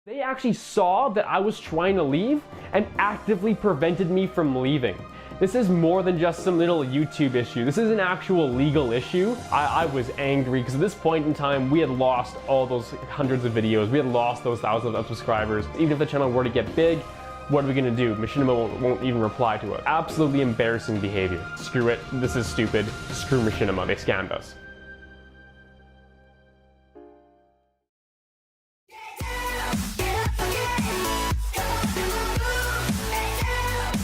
They actually saw that I was trying to leave and actively prevented me from leaving. This is more than just some little YouTube issue. This is an actual legal issue. I was angry because at this point in time, we had lost all those hundreds of videos. We had lost those thousands of subscribers. Even if the channel were to get big, what are we gonna do? Machinima won't even reply to it. Absolutely embarrassing behavior. Screw it, this is stupid. Screw Machinima, they scammed us.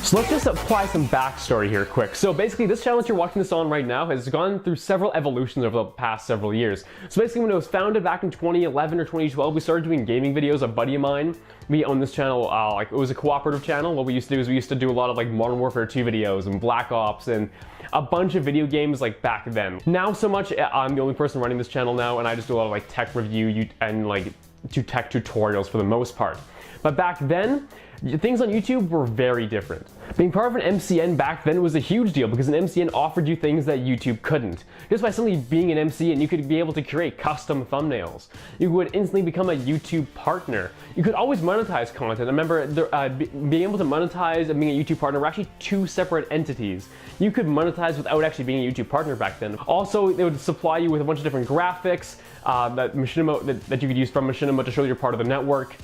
So let's just apply some backstory here quick. So basically this channel that you're watching this on right now has gone through several evolutions over the past several years. So basically when it was founded back in 2011 or 2012, we started doing gaming videos. A buddy of mine, we own this channel, like it was a cooperative channel. What we used to do is we used to do a lot of like Modern Warfare 2 videos and Black Ops and a bunch of video games like back then. Now so much, I'm the only person running this channel now and I just do a lot of like tech review and like tech tutorials for the most part. But back then, things on YouTube were very different. Being part of an MCN back then was a huge deal because an MCN offered you things that YouTube couldn't. Just by simply being an MCN, you could be able to create custom thumbnails. You would instantly become a YouTube partner. You could always monetize content. I remember being able to monetize and being a YouTube partner were actually two separate entities. You could monetize without actually being a YouTube partner back then. Also, they would supply you with a bunch of different graphics that you could use from Machinima to show you're part of the network.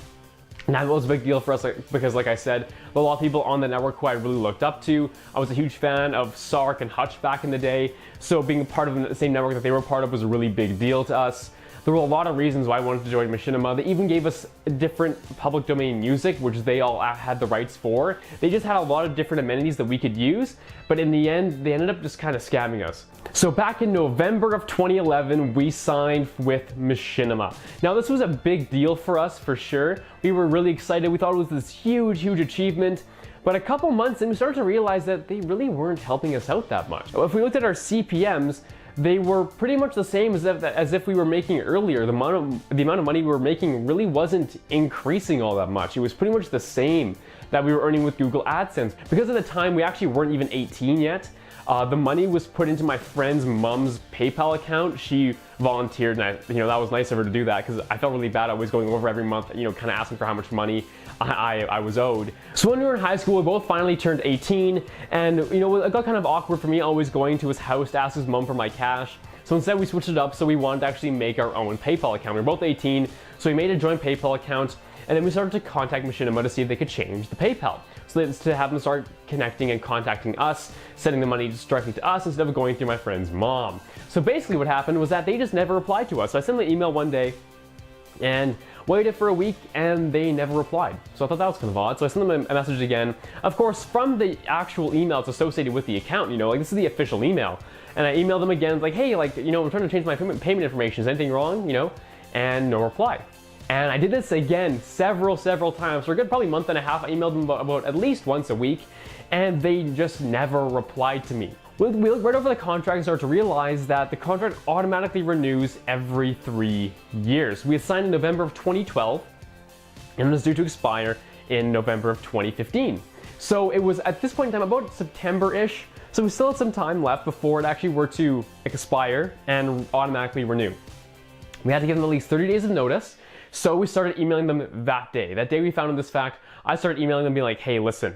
And that was a big deal for us because, like I said, a lot of people on the network who I really looked up to. I was a huge fan of Sark and Hutch back in the day, so being part of the same network that they were part of was a really big deal to us. There were a lot of reasons why I wanted to join Machinima. They even gave us different public domain music, which they all had the rights for. They just had a lot of different amenities that we could use, but in the end, they ended up just kind of scamming us. So back in November of 2011, we signed with Machinima. Now this was a big deal for us, for sure. We were really excited. We thought it was this huge, huge achievement. But a couple months in, we started to realize that they really weren't helping us out that much. If we looked at our CPMs, they were pretty much the same as if we were making earlier. The amount of money we were making really wasn't increasing all that much. It was pretty much the same that we were earning with Google AdSense. Because at the time, we actually weren't even 18 yet. The money was put into my friend's mom's PayPal account. She volunteered, and that was nice of her to do that because I felt really bad. I was going over every month, kind of asking for how much money I was owed. So when we were in high school, we both finally turned 18, and it got kind of awkward for me always going to his house to ask his mom for my cash. So instead we switched it up, so we wanted to actually make our own PayPal account. We were both 18, so we made a joint PayPal account, and then we started to contact Machinima to see if they could change the PayPal. So to have them start connecting and contacting us, sending the money just directly to us instead of going through my friend's mom. So basically what happened was that they just never replied to us. So I sent them an email one day and waited for a week and they never replied. So I thought that was kind of odd. So I sent them a message again. Of course, from the actual email it's associated with the account, like this is the official email. And I emailed them again, like, hey, I'm trying to change my payment information. Is anything wrong? And no reply. And I did this again several times for a good probably month and a half. I emailed them about at least once a week, and they just never replied to me. We looked right over the contract and started to realize that the contract automatically renews every 3 years. We had signed in November of 2012, and it was due to expire in November of 2015. So it was at this point in time about September-ish, so we still had some time left before it actually were to expire and automatically renew. We had to give them at least 30 days of notice. So we started emailing them that day. That day we found out this fact, I started emailing them being like, hey, listen,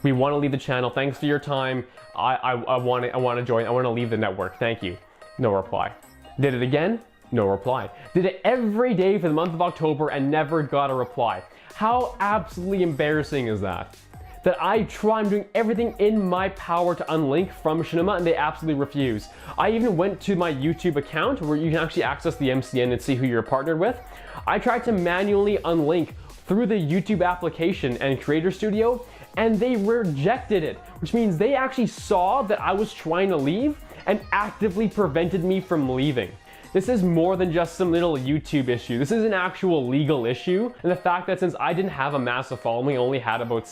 we want to leave the channel. Thanks for your time. I want to join. I want to leave the network. Thank you. No reply. Did it again? No reply. Did it every day for the month of October and never got a reply. How absolutely embarrassing is that? That I'm doing everything in my power to unlink from Machinima and they absolutely refuse. I even went to my YouTube account where you can actually access the MCN and see who you're partnered with. I tried to manually unlink through the YouTube application and Creator Studio and they rejected it, which means they actually saw that I was trying to leave and actively prevented me from leaving. This is more than just some little YouTube issue. This is an actual legal issue. And the fact that since I didn't have a massive following, I only had about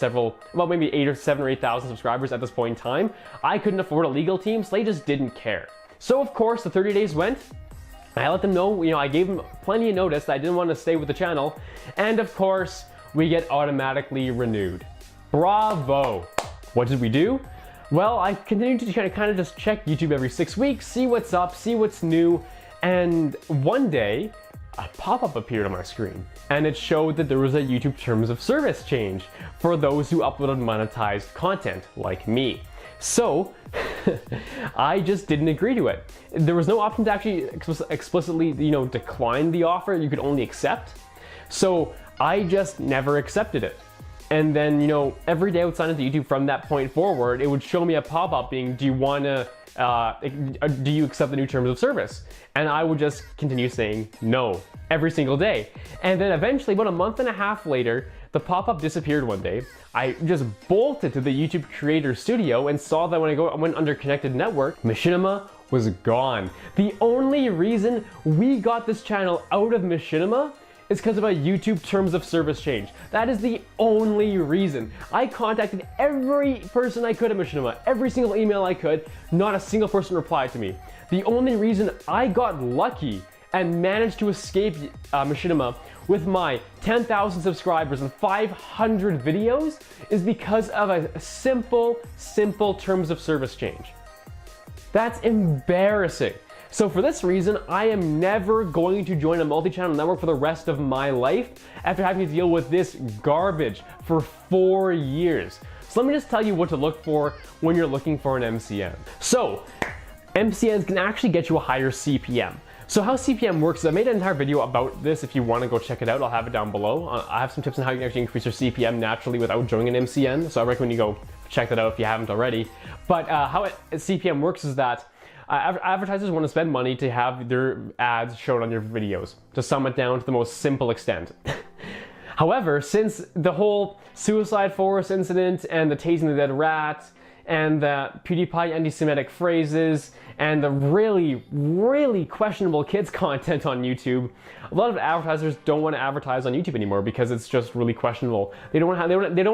maybe 7 or 8,000 subscribers at this point in time, I couldn't afford a legal team, so they just didn't care. So of course, the 30 days went. I let them know, I gave them plenty of notice that I didn't want to stay with the channel. And of course, we get automatically renewed. Bravo! What did we do? Well, I continued to kind of just check YouTube every 6 weeks, see what's up, see what's new. And one day, a pop-up appeared on my screen, and it showed that there was a YouTube Terms of Service change for those who uploaded monetized content, like me. So, I just didn't agree to it. There was no option to actually explicitly, decline the offer. You could only accept. So, I just never accepted it. And then, every day I would sign into YouTube from that point forward, it would show me a pop-up being, do you accept the new Terms of Service? And I would just continue saying no every single day. And then eventually, about a month and a half later, the pop-up disappeared one day. I just bolted to the YouTube Creator Studio and saw that when I went under Connected Network, Machinima was gone. The only reason we got this channel out of Machinima is because of a YouTube Terms of Service change. That is the only reason. I contacted every person I could at Machinima, every single email I could, not a single person replied to me. The only reason I got lucky and managed to escape Machinima with my 10,000 subscribers and 500 videos is because of a simple Terms of Service change. That's embarrassing. So for this reason, I am never going to join a multi-channel network for the rest of my life after having to deal with this garbage for 4 years. So let me just tell you what to look for when you're looking for an MCN. So MCNs can actually get you a higher CPM. So how CPM works is I made an entire video about this. If you want to go check it out, I'll have it down below. I have some tips on how you can actually increase your CPM naturally without joining an MCN. So I recommend you go check that out if you haven't already. But how CPM works is that advertisers want to spend money to have their ads shown on your videos, to sum it down to the most simple extent. However, since the whole Suicide Forest incident and the tasing the dead rat and the PewDiePie anti-Semitic phrases and the really questionable kids content on YouTube, a lot of advertisers don't want to advertise on YouTube anymore because it's just really questionable. They don't want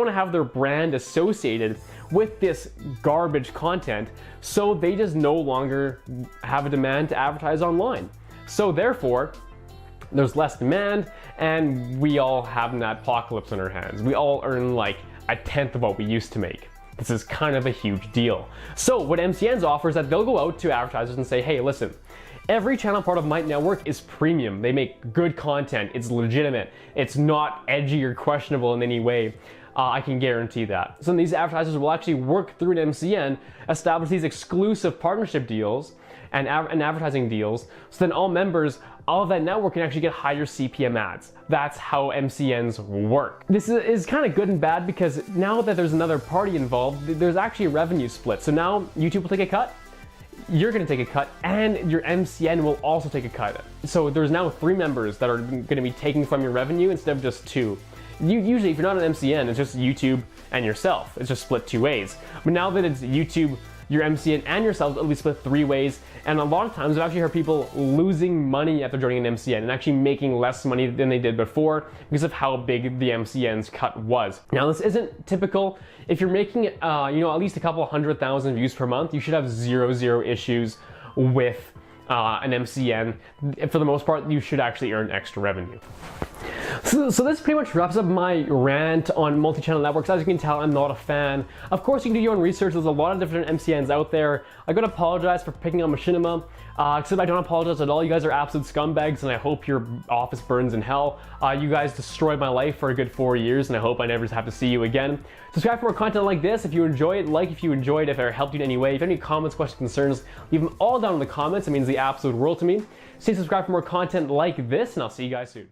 to have their brand associated with this garbage content, so they just no longer have a demand to advertise online. So therefore, there's less demand, and we all have an apocalypse on our hands. We all earn like a tenth of what we used to make. This is kind of a huge deal. So what MCNs offer is that they'll go out to advertisers and say, hey, listen, every channel part of my network is premium. They make good content. It's legitimate. It's not edgy or questionable in any way. I can guarantee that. So these advertisers will actually work through an MCN, establish these exclusive partnership deals and advertising deals, so then all members of that network can actually get higher CPM ads. That's how MCNs work. This is kind of good and bad because now that there's another party involved, there's actually a revenue split. So now YouTube will take a cut, you're gonna take a cut, and your MCN will also take a cut. So there's now 3 members that are gonna be taking from your revenue instead of just 2. Usually, if you're not an MCN, it's just YouTube and yourself. It's just split 2 ways. But now that it's YouTube, your MCN, and yourself, it'll be split 3 ways. And a lot of times, I've actually heard people losing money after joining an MCN and actually making less money than they did before because of how big the MCN's cut was. Now, this isn't typical. If you're making, at least a couple 100,000 views per month, you should have zero issues with an MCN. For the most part, you should actually earn extra revenue. So this pretty much wraps up my rant on multi-channel networks. As you can tell, I'm not a fan. Of course, you can do your own research. There's a lot of different MCNs out there. I gotta apologize for picking on Machinima, except I don't apologize at all. You guys are absolute scumbags, and I hope your office burns in hell. You guys destroyed my life for a good 4 years, and I hope I never have to see you again. Subscribe for more content like this. If you enjoy it, like if you enjoyed, if it helped you in any way. If you have any comments, questions, concerns, leave them all down in the comments. It means the absolute world to me. Stay subscribed for more content like this, and I'll see you guys soon.